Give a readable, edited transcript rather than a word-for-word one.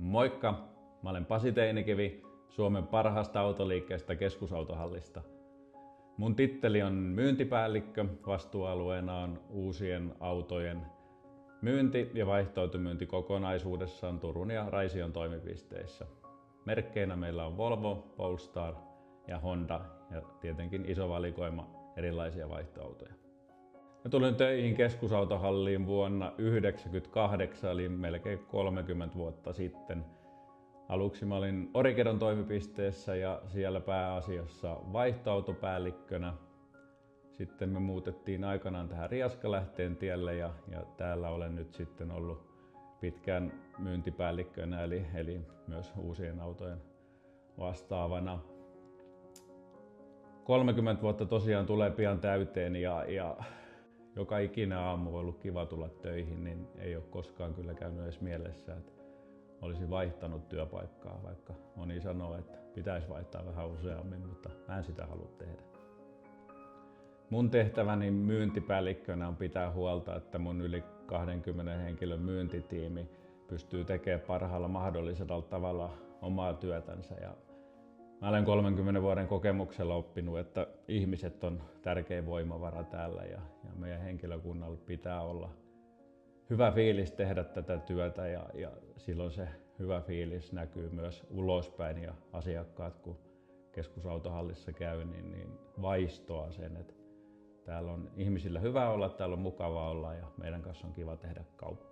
Moikka! Mä olen Pasi Teinikivi Suomen parhaasta autoliikkeestä Keskusautohallista. Mun titteli on myyntipäällikkö. Vastuualueena on uusien autojen myynti ja vaihtoautomyynti kokonaisuudessaan Turun ja Raision toimipisteissä. Merkkeinä meillä on Volvo, Polestar ja Honda ja tietenkin iso valikoima erilaisia vaihtoautoja. Mä tulin töihin Keskusautohalliin vuonna 1998 eli melkein 30 vuotta sitten. Aluksi mä olin Orikedon toimipisteessä ja siellä pääasiassa vaihtoautopäällikkönä. Sitten me muutettiin aikanaan tähän Riaskalähteen tielle ja täällä olen nyt sitten ollut pitkään myyntipäällikkönä eli myös uusien autojen vastaavana. 30 vuotta tosiaan tulee pian täyteen ja joka ikinen aamu on ollut kiva tulla töihin, niin ei ole koskaan kyllä käynyt edes mielessä, että olisin vaihtanut työpaikkaa, vaikka moni sanoo, että pitäisi vaihtaa vähän useammin, mutta mä en sitä halua tehdä. Mun tehtäväni myyntipäällikkönä on pitää huolta, että mun yli 20 henkilön myyntitiimi pystyy tekemään parhaalla mahdollisella tavalla omaa työtänsä. Ja mä olen 30 vuoden kokemuksella oppinut, että ihmiset on tärkein voimavara täällä ja meidän henkilökunnalla pitää olla hyvä fiilis tehdä tätä työtä ja silloin se hyvä fiilis näkyy myös ulospäin ja asiakkaat kun Keskusautohallissa käy, niin vaistoaa sen, että täällä on ihmisillä hyvä olla, täällä on mukava olla ja meidän kanssa on kiva tehdä kauppaa.